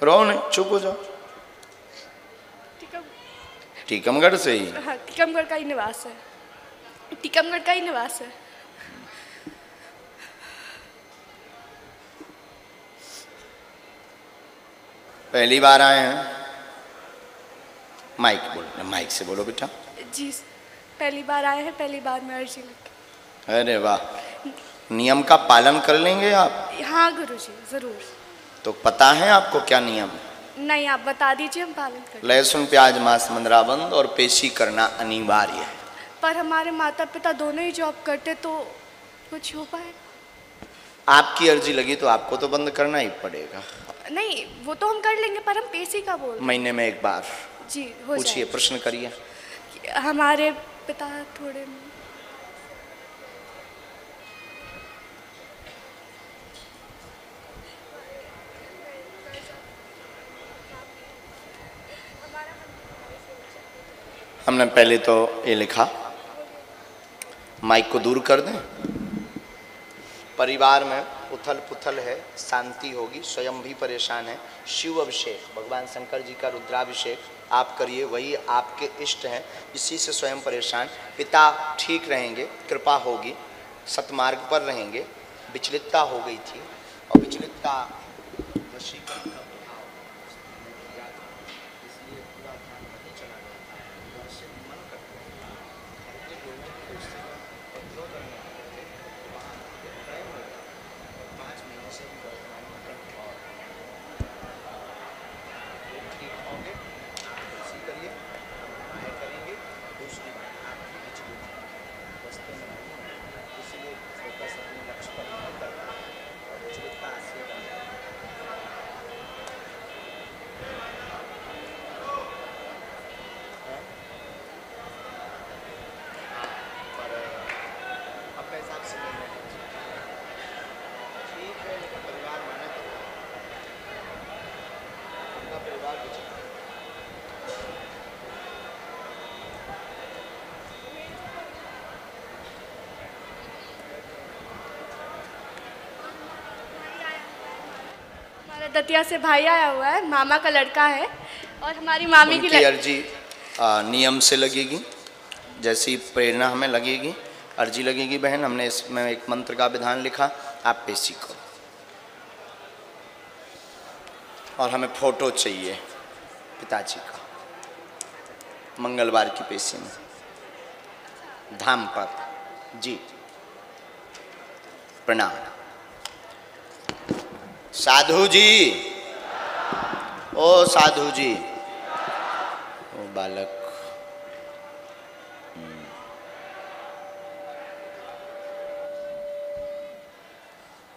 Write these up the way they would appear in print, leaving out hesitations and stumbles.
रो नहीं, चुप हो जाओ। टीकमगढ़ से ही? हाँ, टीकमगढ़ का ही निवास है। टीकमगढ़ का ही निवास है। पहली बार आए हैं? माइक बोलो, माइक से बोलो बेटा। जी पहली बार आए हैं, पहली बार में अर्जी लगी। अरे वाह, नियम का पालन कर लेंगे आप? हाँ गुरुजी जरूर। तो पता है आपको क्या नियम? नहीं आप बता दीजिए, हम पालन करें। लहसुन प्याज मांस मंदराबंद और पेशी करना अनिवार्य है। पर हमारे माता पिता दोनों ही जॉब करते, तो कुछ हो पाए? आपकी अर्जी लगी तो आपको तो बंद करना ही पड़ेगा। नहीं वो तो हम कर लेंगे, पर हम पेशी का बोल। महीने में एक बार। जी हो जाए। पूछिए, प्रश्न करिए। हमारे पिता थोड़े हमने पहले तो ये लिखा, माइक को दूर कर दें। परिवार में उथल पुथल है, शांति होगी, स्वयं भी परेशान है। शिव अभिषेक, भगवान शंकर जी का रुद्राभिषेक आप करिए, वही आपके इष्ट हैं, इसी से स्वयं परेशान। पिता ठीक रहेंगे, कृपा होगी, सतमार्ग पर रहेंगे। विचलितता हो गई थी और विचलितता वशीकरण का दतिया से भाई आया हुआ है, मामा का लड़का है, और हमारी मामी की अर्जी नियम से लगेगी, जैसी प्रेरणा हमें लगेगी अर्जी लगेगी। बहन, हमने इसमें एक मंत्र का विधान लिखा, आप पेशी करो। और हमें फोटो चाहिए पिताजी का, मंगलवार की पेशी में धाम पर। जी प्रणाम। साधु जी, ओ साधु जी, ओ बालक,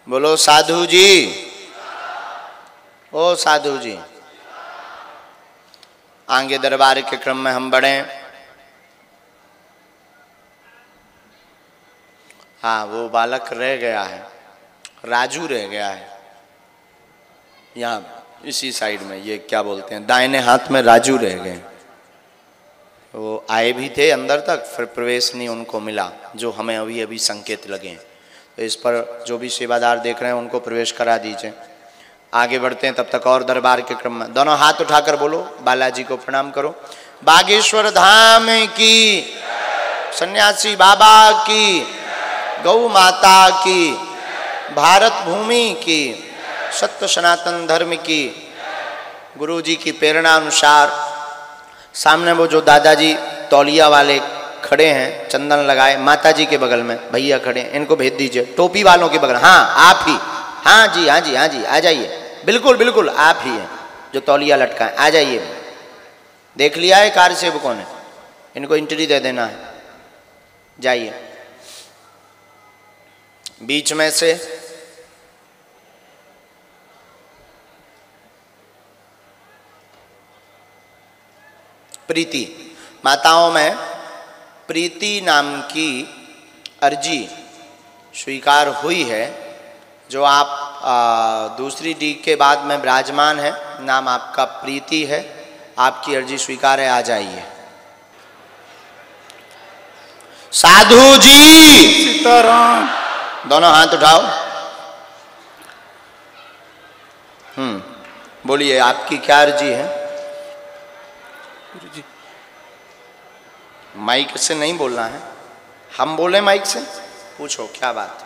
बोलो साधु जी, ओ साधु जी। आगे दरबार के क्रम में हम बढ़े। हाँ, वो बालक रह गया है, राजू रह गया है यहाँ इसी साइड में, ये क्या बोलते हैं, दाहिने हाथ में राजू रह गए। वो आए भी थे अंदर तक, फिर प्रवेश नहीं उनको मिला, जो हमें अभी अभी संकेत लगे। तो इस पर जो भी सेवादार देख रहे हैं उनको प्रवेश करा दीजिए। आगे बढ़ते हैं, तब तक और दरबार के क्रम में दोनों हाथ उठाकर बोलो, बालाजी को प्रणाम करो। बागेश्वर धाम की, सन्यासी बाबा की, गौ माता की, भारत भूमि की, सत्य सनातन धर्म की, गुरु जी की प्रेरणा अनुसार सामने वो जो दादाजी तौलिया वाले खड़े हैं, चंदन लगाए, माता जी के बगल में भैया खड़े हैं, इनको भेज दीजिए। टोपी वालों के बगल, हाँ आप ही, हाँ जी हाँ जी हाँ जी, आ जाइए, बिल्कुल बिल्कुल आप ही हैं जो तौलिया लटका है, आ जाइए। देख लिया है कार्य सेवकों ने, इनको एंट्री दे देना है, जाइए। बीच में से प्रीति, माताओं में प्रीति नाम की अर्जी स्वीकार हुई है, जो आप दूसरी डी के बाद में विराजमान है, नाम आपका प्रीति है, आपकी अर्जी स्वीकार है, आ जाइए। साधु जी, सीताराम। दोनों हाथ उठाओ। बोलिए आपकी क्या अर्जी है? गुरु जी माइक से नहीं बोलना है, हम बोले माइक से। पूछो क्या बात।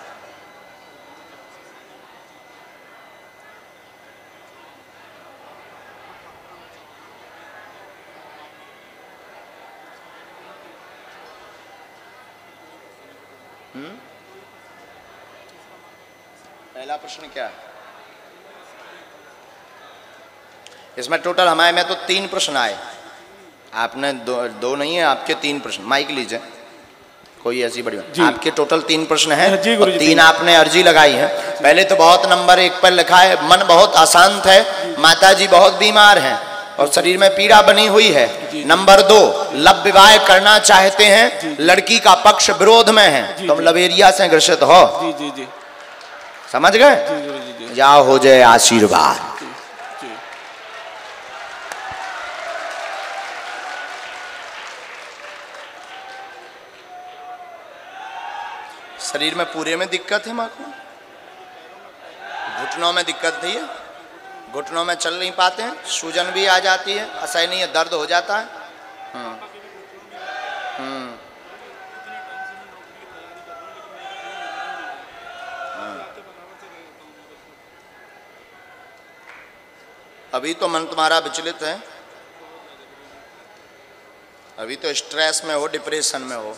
पहला प्रश्न क्या है? इसमें टोटल हमारे में तो 3 प्रश्न आए, आपने दो नहीं है, आपके 3 प्रश्न। माइक लीजिए, कोई ऐसी बड़ी बात। आपके टोटल 3 प्रश्न हैं और 3 आपने अर्जी लगाई है। पहले तो बहुत नंबर 1 पर लिखा है मन बहुत अशांत है, माता जी बहुत बीमार हैं और शरीर में पीड़ा बनी हुई है। नंबर 2 लव विवाह करना चाहते हैं, लड़की का पक्ष विरोध में है, तुम लवेरिया से ग्रसित हो। जी जी जी समझ गए? जाओ हो जाए आशीर्वाद। शरीर में पूरे में दिक्कत है माँ को, घुटनों में दिक्कत थी है, घुटनों में चल नहीं पाते हैं, सूजन भी आ जाती है, असहनीय दर्द हो जाता है। अभी तो मन तुम्हारा विचलित है, अभी तो स्ट्रेस में हो, डिप्रेशन में हो।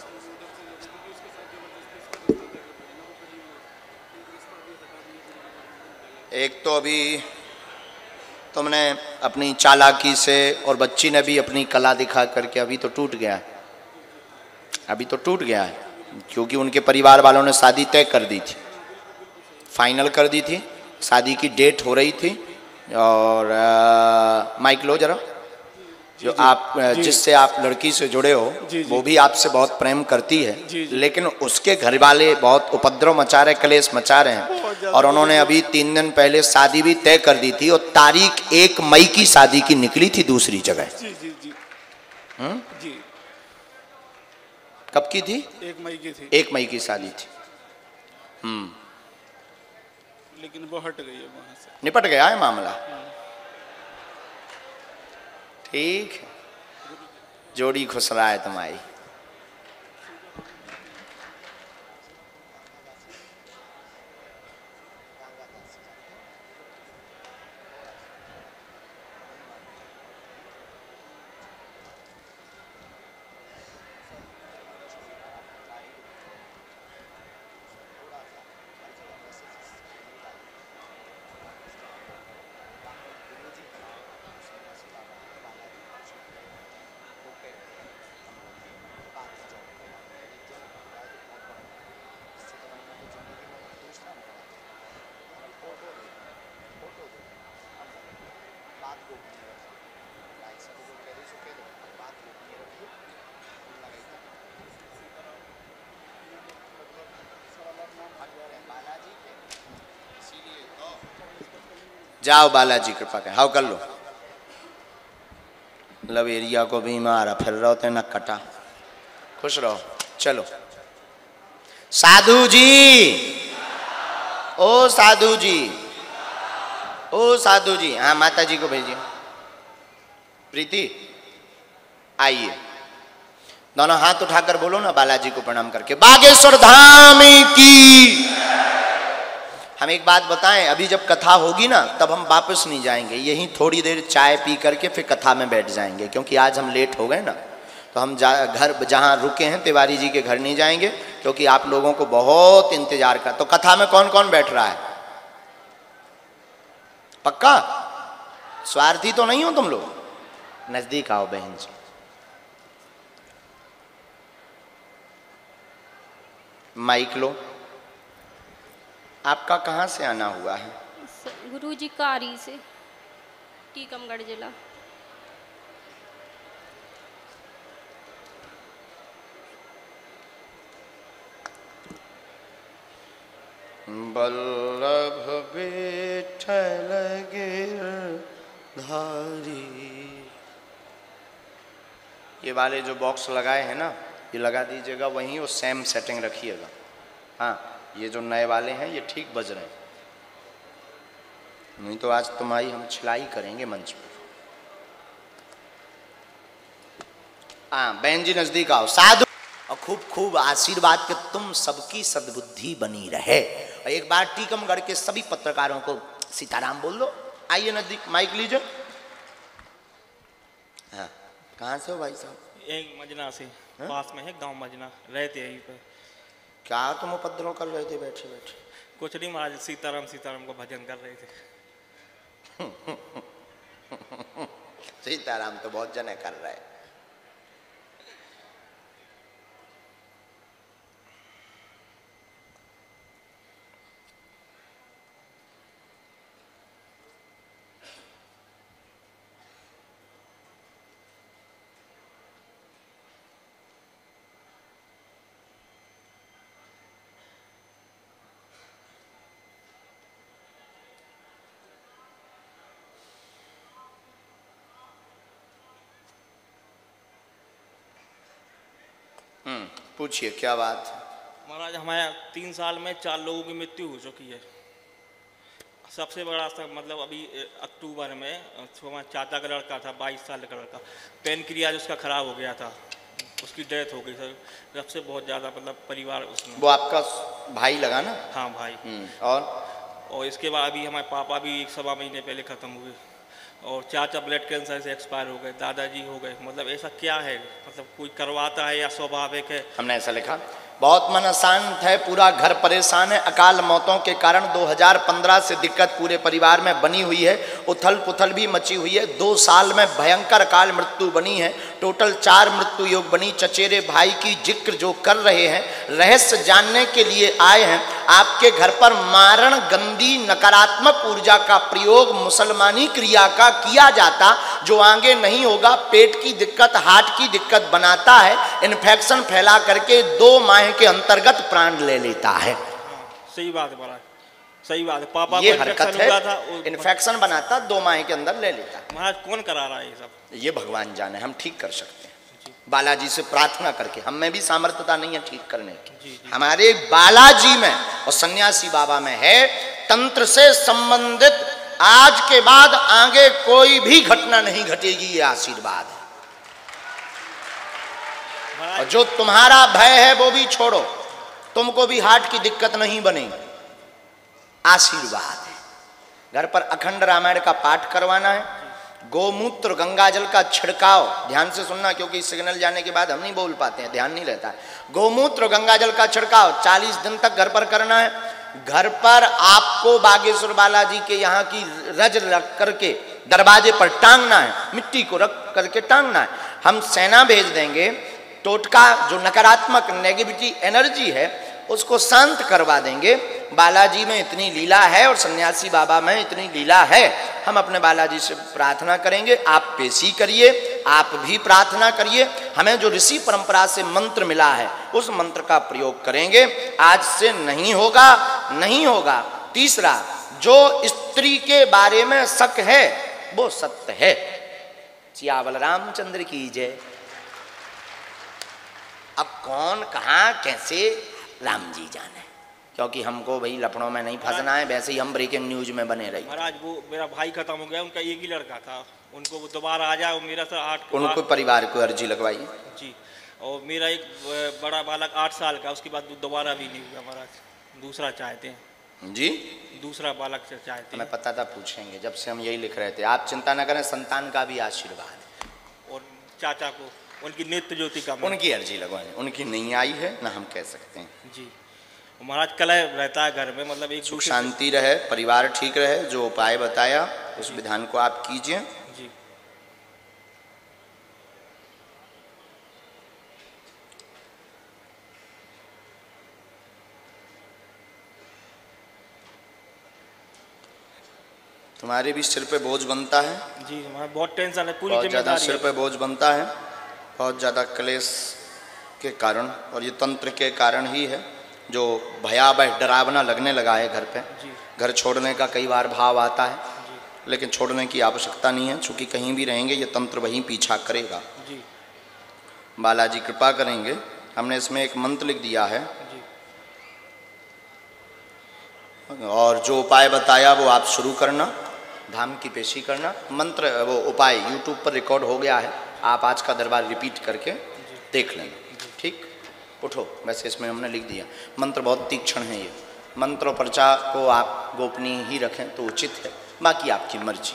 एक तो अभी तुमने अपनी चालाकी से और बच्ची ने भी अपनी कला दिखा करके अभी तो टूट गया है, अभी तो टूट गया है, क्योंकि उनके परिवार वालों ने शादी तय कर दी थी, फाइनल कर दी थी, शादी की डेट हो रही थी। और माइक लो जरा, जो आप जिससे आप लड़की से जुड़े हो वो भी आपसे बहुत प्रेम करती है, लेकिन उसके घर वाले बहुत उपद्रव मचा रहे, कलेश मचा रहे हैं। और उन्होंने अभी 3 दिन पहले शादी भी तय कर दी थी और तारीख 1 मई की शादी की निकली थी दूसरी जगह। जी जी जी जी कब की थी? 1 मई की थी। 1 मई की शादी थी। लेकिन वो हट गई है वहां से, निपट गया है मामला। ठीक है, जोड़ी खुश रहा है तुम्हारी। जाओ बालाजी कृपा कर, हाउ कर लो। लवेरिया को भी मारा, फिर रहो ते न कटा। खुश रहो। चलो साधु जी, ओ साधु जी, ओ साधु जी, हाँ माता जी को भेजिए। प्रीति आइए, दोनों हाथ उठाकर बोलो ना बालाजी को प्रणाम करके, बागेश्वर धाम की। हम एक बात बताएं, अभी जब कथा होगी ना तब हम वापस नहीं जाएंगे, यहीं थोड़ी देर चाय पी करके फिर कथा में बैठ जाएंगे, क्योंकि आज हम लेट हो गए ना, तो हम घर जहाँ रुके हैं तिवारी जी के घर नहीं जाएंगे, क्योंकि आप लोगों को बहुत इंतजार का। तो कथा में कौन कौन बैठ रहा है? पक्का स्वार्थी तो नहीं हो तुम लोग? नजदीक आओ बहन जी। माइक लो। आपका कहाँ से आना हुआ है? गुरुजी कारी से, टीकमगढ़ जिला। बल्लभ विठल गिरधारी। ये वाले जो बॉक्स लगाए हैं ना, ये लगा दीजिएगा वहीं और सेम सेटिंग रखिएगा। हाँ, ये जो नए वाले हैं ये ठीक बज रहे हैं। नहीं तो आज तुम्हारी हम छिलाई करेंगे मंच पर। हाँ बहन जी नजदीक आओ, साधु और खूब खूब आशीर्वाद के तुम सबकी सद्बुद्धि बनी रहे। और एक बार टीकमगढ़ के सभी पत्रकारों को सीताराम बोल दो। आइए नजदीक, माइक लीजिए। हाँ कहाँ से हो भाई साहब? एक मजना से पास में है गांव मजना, रहते यहीं पर। क्या तुम उपद्रव कर रहे थे बैठे बैठे? कुछ नहीं महाराज, सीताराम सीताराम को भजन कर रहे थे। सीताराम तो बहुत जने कर रहे हैं। पूछिए क्या बात है? महाराज हमारे 3 साल में 4 लोगों की मृत्यु हो चुकी है। सबसे बड़ा मतलब अभी अक्टूबर में हमारे चाचा का लड़का था, 22 साल का लड़का, पेनक्रियाज उसका खराब हो गया था, उसकी डेथ हो गई सर। सबसे बहुत ज़्यादा मतलब परिवार उसमें। वो आपका भाई लगा ना? हाँ भाई। और इसके बाद अभी हमारे पापा भी 1-1.25 महीने पहले ख़त्म हुए, और चाचा ब्लड कैंसर से एक्सपायर हो गए, दादाजी हो गए। मतलब ऐसा क्या है, मतलब कोई करवाता है या स्वाभाविक है? हमने ऐसा लिखा, बहुत मन अशांत है, पूरा घर परेशान है। अकाल मौतों के कारण 2015 से दिक्कत पूरे परिवार में बनी हुई है, उथल पुथल भी मची हुई है। 2 साल में भयंकर अकाल मृत्यु बनी है, टोटल 4 मृत्यु योग बनी। चचेरे भाई की जिक्र जो कर रहे हैं, रहस्य जानने के लिए आए हैं। आपके घर पर मारण गंदी नकारात्मक ऊर्जा का प्रयोग मुसलमानी क्रिया का किया जाता, जो आगे नहीं होगा। पेट की दिक्कत, हार्ट की दिक्कत बनाता है, इन्फेक्शन फैला करके 2 माह के अंतर्गत प्राण ले लेता है। सही बात है महाराज, सही बात है। पापा ये को हरकत हुआ था, है, इन्फेक्शन बनाता, 2 माह के अंदर ले लेता है। महाराज कौन करा रहा है ये सब? ये भगवान जाने, हम ठीक कर सकते हैं बालाजी से प्रार्थना करके। हम में भी सामर्थ्यता नहीं है ठीक करने की, हमारे बालाजी में और सन्यासी बाबा में है। तंत्र से संबंधित आज के बाद आगे कोई भी घटना नहीं घटेगी, ये आशीर्वाद है। और जो तुम्हारा भय है वो भी छोड़ो, तुमको भी हार्ट की दिक्कत नहीं बनेगी, आशीर्वाद है। घर पर अखंड रामायण का पाठ करवाना है। गोमूत्र गंगा जल का छिड़काव, ध्यान से सुनना क्योंकि सिग्नल जाने के बाद हम नहीं बोल पाते हैं, ध्यान नहीं रहता है। गोमूत्र गंगा जल का छिड़काव 40 दिन तक घर पर करना है। घर पर आपको बागेश्वर बालाजी के यहाँ की रज रख करके दरवाजे पर टांगना है, मिट्टी को रख करके टांगना है। हम सेना भेज देंगे, टोटका जो नकारात्मक नेगेटिविटी एनर्जी है उसको शांत करवा देंगे। बालाजी में इतनी लीला है और सन्यासी बाबा में इतनी लीला है। हम अपने बालाजी से प्रार्थना करेंगे, आप पेशी करिए, आप भी प्रार्थना करिए। हमें जो ऋषि परंपरा से मंत्र मिला है उस मंत्र का प्रयोग करेंगे। आज से नहीं होगा, नहीं होगा। तीसरा, जो स्त्री के बारे में शक है वो सत्य है। सियावल रामचंद्र की जय। अब कौन कहाँ कैसे राम जी जाने, क्योंकि हमको भाई लफड़ों में नहीं फंसना है। वैसे ही हम ब्रेकिंग न्यूज में बने रहे। महाराज वो मेरा भाई खत्म हो गया, उनका एक ही लड़का था, उनको वो दोबारा आ जाए। मेरा सर 8 उनको परिवार को अर्जी लगवाई जी। और मेरा एक बड़ा बालक 8 साल का, उसके बाद दोबारा भी नहीं हुआ महाराज। दूसरा चाहते हैं जी, दूसरा बालक से चाहते हैं। हमें पता था पूछेंगे, जब से हम यही लिख रहे थे। आप चिंता न करें, संतान का भी आशीर्वाद है। और चाचा को उनकी नित्य ज्योति का उनकी अर्जी लगवानी, उनकी नहीं आई है ना हम कह सकते हैं जी। महाराज कलह रहता है घर में, मतलब एक सुख शांति रहे, परिवार ठीक रहे। जो उपाय बताया उस विधान को आप कीजिए जी। तुम्हारे भी सिर पे बोझ बनता है जी। हमारा बहुत टेंशन है, पूरी बहुत ज़्यादा जिम्मेदारी सिर है। पे बोझ बनता है, बहुत ज़्यादा क्लेश के कारण, और ये तंत्र के कारण ही है जो भयावह डरावना लगने लगा है घर पे। घर छोड़ने का कई बार भाव आता है, लेकिन छोड़ने की आवश्यकता नहीं है, चूँकि कहीं भी रहेंगे ये तंत्र वहीं पीछा करेगा जी। बालाजी कृपा करेंगे। हमने इसमें एक मंत्र लिख दिया है, जी। और जो उपाय बताया वो आप शुरू करना, धाम की पेशी करना। मंत्र वो उपाय यूट्यूब पर रिकॉर्ड हो गया है, आप आज का दरबार रिपीट करके देख लेना। ठीक, उठो। वैसे इसमें हमने लिख दिया, मंत्र बहुत तीक्ष्ण है ये, मंत्र और पर्चा को आप गोपनीय ही रखें तो उचित है, बाकी आपकी मर्जी।